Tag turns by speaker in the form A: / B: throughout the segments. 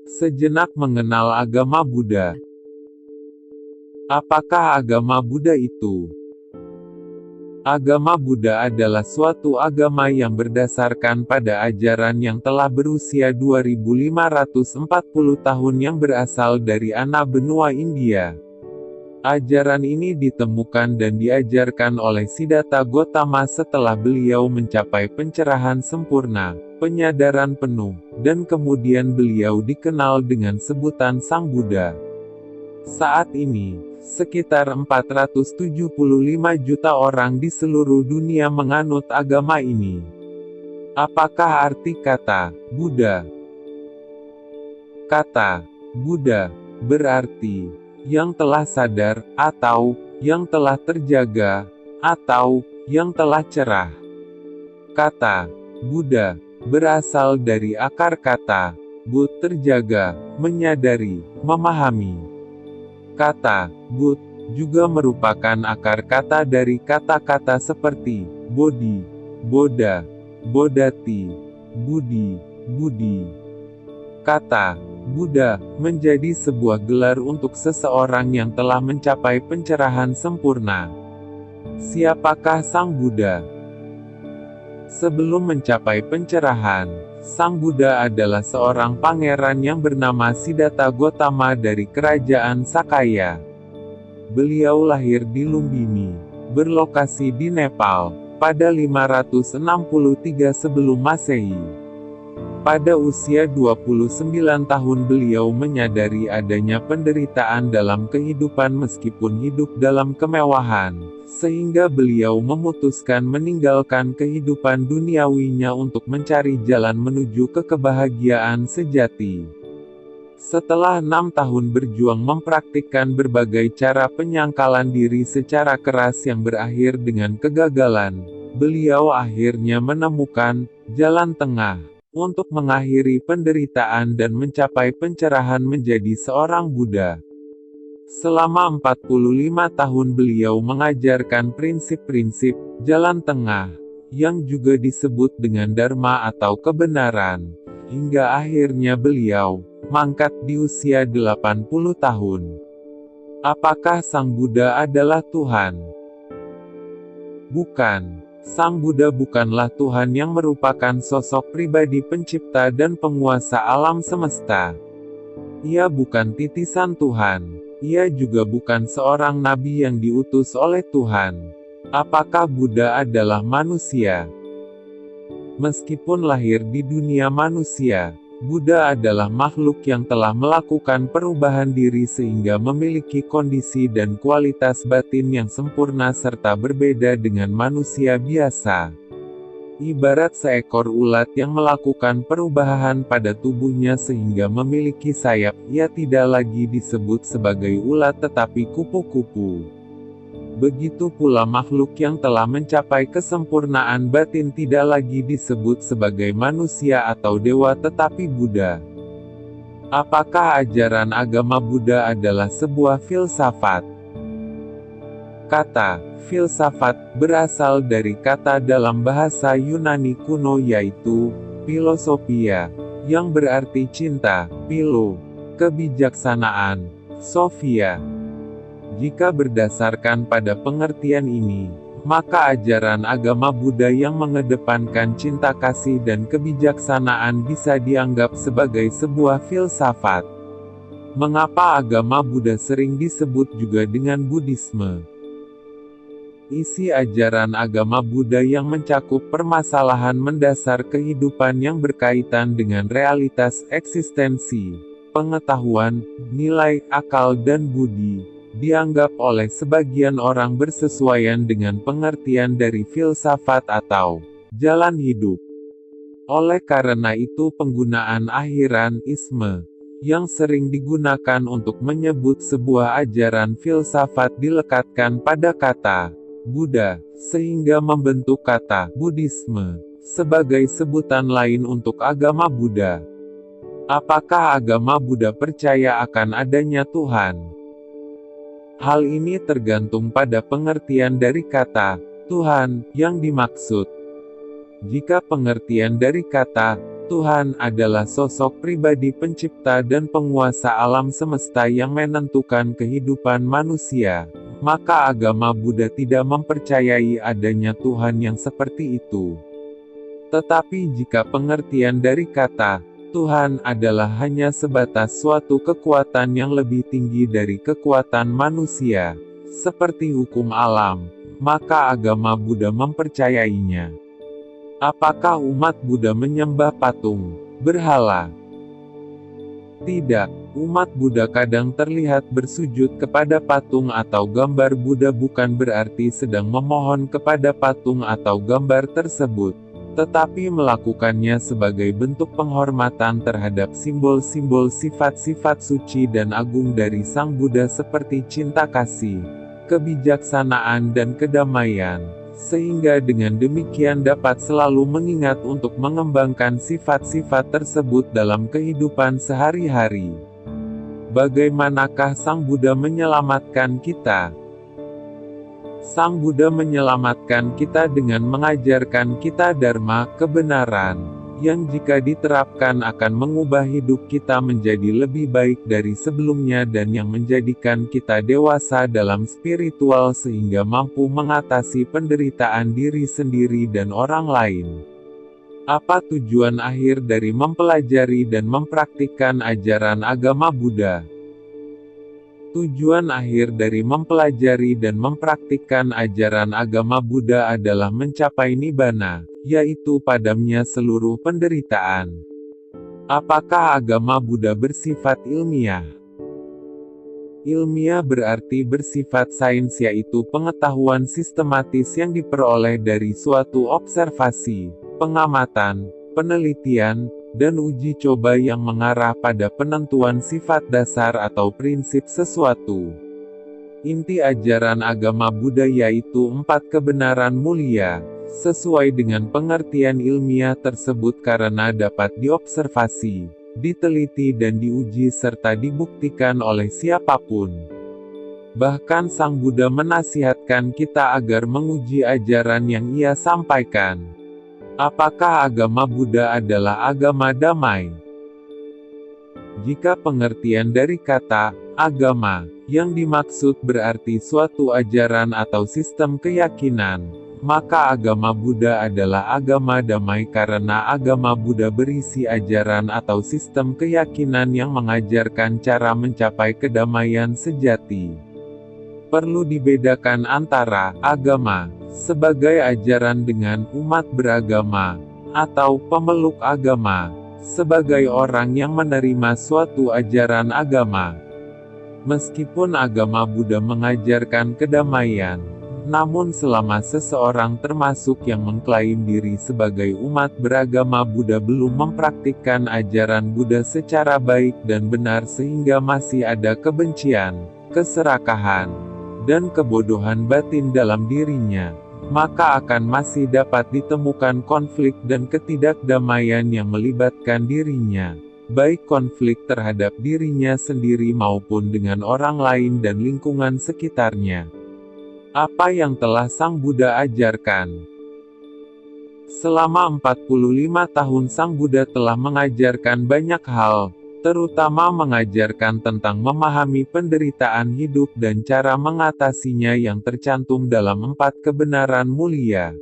A: Sejenak mengenal agama Buddha. Apakah agama Buddha itu? Agama Buddha adalah suatu agama yang berdasarkan pada ajaran yang telah berusia 2540 tahun yang berasal dari anak benua India. Ajaran ini ditemukan dan diajarkan oleh Siddhartha Gautama setelah beliau mencapai pencerahan sempurna, penyadaran penuh, dan kemudian beliau dikenal dengan sebutan Sang Buddha. Saat ini, sekitar 475 juta orang di seluruh dunia menganut agama ini. Apakah arti kata Buddha? Kata Buddha berarti yang telah sadar, atau yang telah terjaga, atau yang telah cerah. Kata Buddha berasal dari akar kata Bud, terjaga, menyadari, memahami. Kata Bud juga merupakan akar kata dari kata-kata seperti Bodhi, Bodha, Bodhati, Budi, Budi. Kata Buddha menjadi sebuah gelar untuk seseorang yang telah mencapai pencerahan sempurna. Siapakah Sang Buddha? Sebelum mencapai pencerahan, Sang Buddha adalah seorang pangeran yang bernama Siddhartha Gautama dari kerajaan Sakaya. Beliau lahir di Lumbini, berlokasi di Nepal, pada 563 sebelum Masehi. Pada usia 29 tahun beliau menyadari adanya penderitaan dalam kehidupan meskipun hidup dalam kemewahan, sehingga beliau memutuskan meninggalkan kehidupan duniawinya untuk mencari jalan menuju ke kebahagiaan sejati. Setelah 6 tahun berjuang mempraktikkan berbagai cara penyangkalan diri secara keras yang berakhir dengan kegagalan, beliau akhirnya menemukan jalan tengah untuk mengakhiri penderitaan dan mencapai pencerahan menjadi seorang Buddha. Selama 45 tahun beliau mengajarkan prinsip-prinsip jalan tengah, yang juga disebut dengan Dharma atau kebenaran, hingga akhirnya beliau mangkat di usia 80 tahun. Apakah Sang Buddha adalah Tuhan? Bukan. Sang Buddha bukanlah Tuhan yang merupakan sosok pribadi pencipta dan penguasa alam semesta. Ia bukan titisan Tuhan. Ia juga bukan seorang nabi yang diutus oleh Tuhan. Apakah Buddha adalah manusia? Meskipun lahir di dunia manusia, Buddha adalah makhluk yang telah melakukan perubahan diri sehingga memiliki kondisi dan kualitas batin yang sempurna serta berbeda dengan manusia biasa. Ibarat seekor ulat yang melakukan perubahan pada tubuhnya sehingga memiliki sayap, ia tidak lagi disebut sebagai ulat tetapi kupu-kupu. Begitu pula makhluk yang telah mencapai kesempurnaan batin tidak lagi disebut sebagai manusia atau dewa tetapi Buddha. Apakah ajaran agama Buddha adalah sebuah filsafat? Kata filsafat berasal dari kata dalam bahasa Yunani kuno yaitu philosophia, yang berarti cinta, philo, kebijaksanaan, sophia. Jika berdasarkan pada pengertian ini, maka ajaran agama Buddha yang mengedepankan cinta kasih dan kebijaksanaan bisa dianggap sebagai sebuah filsafat. Mengapa agama Buddha sering disebut juga dengan Buddhisme? Isi ajaran agama Buddha yang mencakup permasalahan mendasar kehidupan yang berkaitan dengan realitas eksistensi, pengetahuan, nilai, akal dan budi, dianggap oleh sebagian orang bersesuaian dengan pengertian dari filsafat atau jalan hidup. Oleh karena itu penggunaan akhiran isme yang sering digunakan untuk menyebut sebuah ajaran filsafat dilekatkan pada kata Buddha, sehingga membentuk kata Buddhisme sebagai sebutan lain untuk agama Buddha. Apakah agama Buddha percaya akan adanya Tuhan? Hal ini tergantung pada pengertian dari kata Tuhan yang dimaksud. Jika pengertian dari kata Tuhan adalah sosok pribadi pencipta dan penguasa alam semesta yang menentukan kehidupan manusia. Maka agama Buddha tidak mempercayai adanya Tuhan yang seperti itu. Tetapi jika pengertian dari kata Tuhan adalah hanya sebatas suatu kekuatan yang lebih tinggi dari kekuatan manusia, seperti hukum alam, maka agama Buddha mempercayainya. Apakah umat Buddha menyembah patung, berhala? Tidak, umat Buddha kadang terlihat bersujud kepada patung atau gambar Buddha bukan berarti sedang memohon kepada patung atau gambar tersebut, tetapi melakukannya sebagai bentuk penghormatan terhadap simbol-simbol sifat-sifat suci dan agung dari Sang Buddha seperti cinta kasih, kebijaksanaan dan kedamaian. Sehingga dengan demikian dapat selalu mengingat untuk mengembangkan sifat-sifat tersebut dalam kehidupan sehari-hari. Bagaimanakah Sang Buddha menyelamatkan kita? Sang Buddha menyelamatkan kita dengan mengajarkan kita dharma, kebenaran, yang jika diterapkan akan mengubah hidup kita menjadi lebih baik dari sebelumnya dan yang menjadikan kita dewasa dalam spiritual sehingga mampu mengatasi penderitaan diri sendiri dan orang lain. Apa tujuan akhir dari mempelajari dan mempraktikkan ajaran agama Buddha? Tujuan akhir dari mempelajari dan mempraktikkan ajaran agama Buddha adalah mencapai nibbana, yaitu padamnya seluruh penderitaan. Apakah agama Buddha bersifat ilmiah? Ilmiah berarti bersifat sains, yaitu pengetahuan sistematis yang diperoleh dari suatu observasi, pengamatan, penelitian, dan uji coba yang mengarah pada penentuan sifat dasar atau prinsip sesuatu. Inti ajaran agama Buddha yaitu 4 kebenaran mulia, sesuai dengan pengertian ilmiah tersebut karena dapat diobservasi, diteliti dan diuji serta dibuktikan oleh siapapun. Bahkan Sang Buddha menasihatkan kita agar menguji ajaran yang ia sampaikan. Apakah agama Buddha adalah agama damai? Jika pengertian dari kata agama yang dimaksud berarti suatu ajaran atau sistem keyakinan, maka agama Buddha adalah agama damai karena agama Buddha berisi ajaran atau sistem keyakinan yang mengajarkan cara mencapai kedamaian sejati. Perlu dibedakan antara agama sebagai ajaran dengan umat beragama, atau pemeluk agama, sebagai orang yang menerima suatu ajaran agama. Meskipun agama Buddha mengajarkan kedamaian, namun selama seseorang termasuk yang mengklaim diri sebagai umat beragama Buddha belum mempraktikkan ajaran Buddha secara baik dan benar sehingga masih ada kebencian, keserakahan, dan kebodohan batin dalam dirinya, maka akan masih dapat ditemukan konflik dan ketidakdamaian yang melibatkan dirinya, baik konflik terhadap dirinya sendiri maupun dengan orang lain dan lingkungan sekitarnya. Apa yang telah Sang Buddha ajarkan? Selama 45 tahun Sang Buddha telah mengajarkan banyak hal, terutama mengajarkan tentang memahami penderitaan hidup dan cara mengatasinya yang tercantum dalam 4 kebenaran mulia.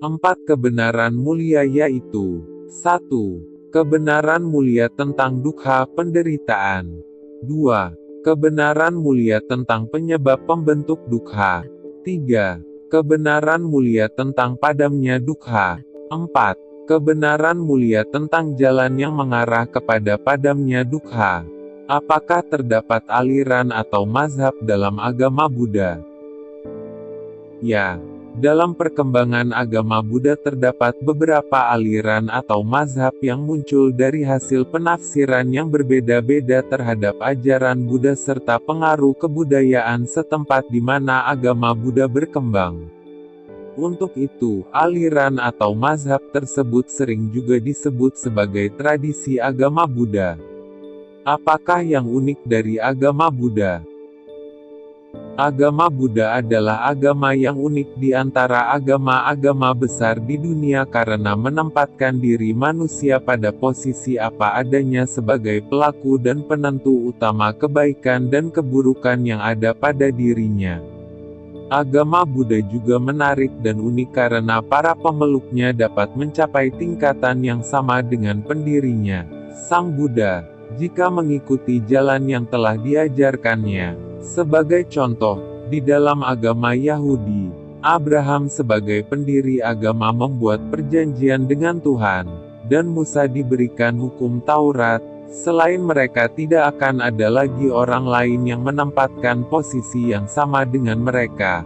A: 4 kebenaran mulia yaitu 1. Kebenaran mulia tentang dukkha penderitaan. 2. Kebenaran mulia tentang penyebab pembentuk dukkha. 3. Kebenaran mulia tentang padamnya dukkha. 4. Kebenaran mulia tentang jalan yang mengarah kepada padamnya dukkha. Apakah terdapat aliran atau mazhab dalam agama Buddha? Ya, dalam perkembangan agama Buddha terdapat beberapa aliran atau mazhab yang muncul dari hasil penafsiran yang berbeda-beda terhadap ajaran Buddha serta pengaruh kebudayaan setempat di mana agama Buddha berkembang. Untuk itu, aliran atau mazhab tersebut sering juga disebut sebagai tradisi agama Buddha. Apakah yang unik dari agama Buddha? Agama Buddha adalah agama yang unik di antara agama-agama besar di dunia karena menempatkan diri manusia pada posisi apa adanya sebagai pelaku dan penentu utama kebaikan dan keburukan yang ada pada dirinya. Agama Buddha juga menarik dan unik karena para pemeluknya dapat mencapai tingkatan yang sama dengan pendirinya, Sang Buddha, jika mengikuti jalan yang telah diajarkannya. Sebagai contoh, di dalam agama Yahudi, Abraham sebagai pendiri agama membuat perjanjian dengan Tuhan, dan Musa diberikan hukum Taurat. Selain mereka tidak akan ada lagi orang lain yang menempatkan posisi yang sama dengan mereka.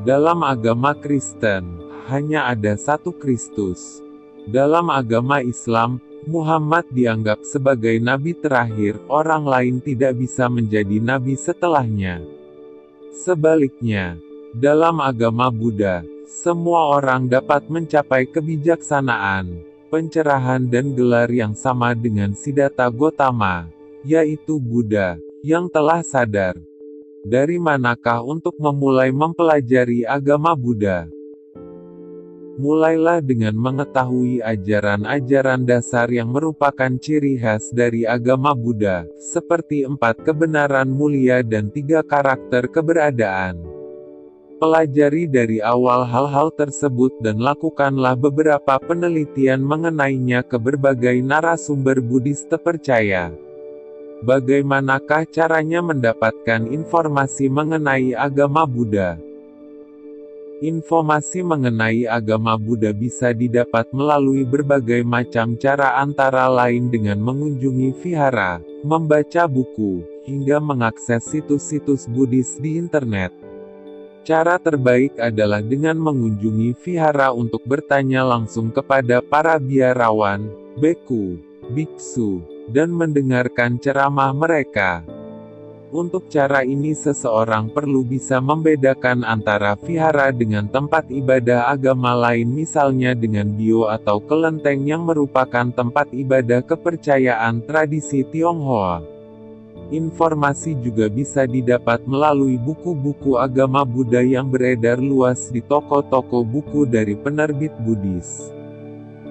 A: Dalam agama Kristen, hanya ada satu Kristus. Dalam agama Islam, Muhammad dianggap sebagai nabi terakhir, orang lain tidak bisa menjadi nabi setelahnya. Sebaliknya, dalam agama Buddha, semua orang dapat mencapai kebijaksanaan, pencerahan dan gelar yang sama dengan Siddhartha Gautama, yaitu Buddha, yang telah sadar. Dari manakah untuk memulai mempelajari agama Buddha? Mulailah dengan mengetahui ajaran-ajaran dasar yang merupakan ciri khas dari agama Buddha, seperti 4 kebenaran mulia dan 3 karakter keberadaan. Pelajari dari awal hal-hal tersebut dan lakukanlah beberapa penelitian mengenainya ke berbagai narasumber Buddhis terpercaya. Bagaimanakah caranya mendapatkan informasi mengenai agama Buddha? Informasi mengenai agama Buddha bisa didapat melalui berbagai macam cara antara lain dengan mengunjungi vihara, membaca buku, hingga mengakses situs-situs Buddhis di internet. Cara terbaik adalah dengan mengunjungi vihara untuk bertanya langsung kepada para biarawan, beku, biksu, dan mendengarkan ceramah mereka. Untuk cara ini seseorang perlu bisa membedakan antara vihara dengan tempat ibadah agama lain, misalnya dengan bio atau kelenteng yang merupakan tempat ibadah kepercayaan tradisi Tionghoa. Informasi juga bisa didapat melalui buku-buku agama Buddha yang beredar luas di toko-toko buku dari penerbit Buddhis.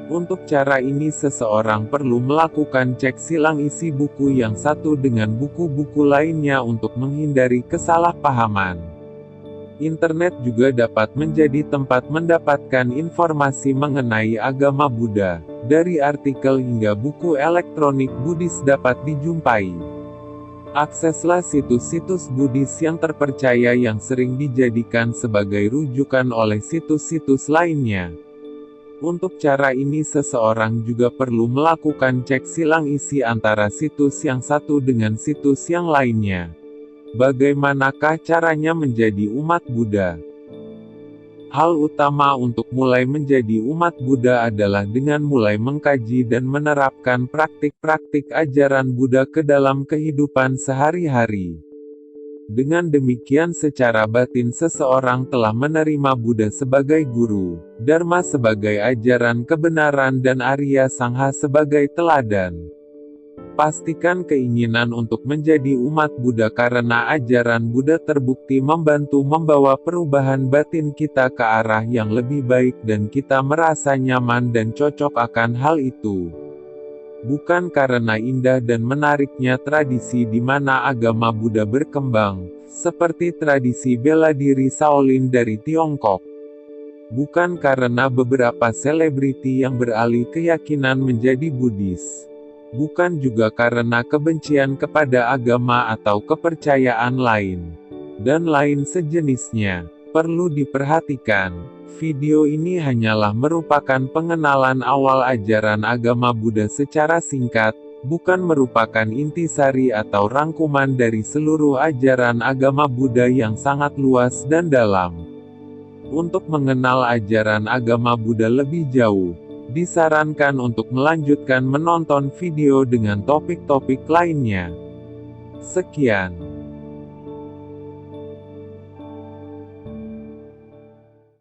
A: Untuk cara ini seseorang perlu melakukan cek silang isi buku yang satu dengan buku-buku lainnya untuk menghindari kesalahpahaman. Internet juga dapat menjadi tempat mendapatkan informasi mengenai agama Buddha. Dari artikel hingga buku elektronik Buddhis dapat dijumpai. Akseslah situs-situs Buddhis yang terpercaya yang sering dijadikan sebagai rujukan oleh situs-situs lainnya. Untuk cara ini seseorang juga perlu melakukan cek silang isi antara situs yang satu dengan situs yang lainnya. Bagaimanakah caranya menjadi umat Buddha? Hal utama untuk mulai menjadi umat Buddha adalah dengan mulai mengkaji dan menerapkan praktik-praktik ajaran Buddha ke dalam kehidupan sehari-hari. Dengan demikian secara batin seseorang telah menerima Buddha sebagai guru, Dharma sebagai ajaran kebenaran dan Arya Sangha sebagai teladan. Pastikan keinginan untuk menjadi umat Buddha karena ajaran Buddha terbukti membantu membawa perubahan batin kita ke arah yang lebih baik dan kita merasa nyaman dan cocok akan hal itu. Bukan karena indah dan menariknya tradisi di mana agama Buddha berkembang, seperti tradisi bela diri Shaolin dari Tiongkok. Bukan karena beberapa selebriti yang beralih keyakinan menjadi Buddhis. Bukan juga karena kebencian kepada agama atau kepercayaan lain. Dan lain sejenisnya. Perlu diperhatikan. Video ini hanyalah merupakan pengenalan awal ajaran agama Buddha secara singkat, bukan merupakan intisari atau rangkuman dari seluruh ajaran agama Buddha yang sangat luas dan dalam. Untuk mengenal ajaran agama Buddha lebih jauh, disarankan untuk melanjutkan menonton video dengan topik-topik lainnya. Sekian.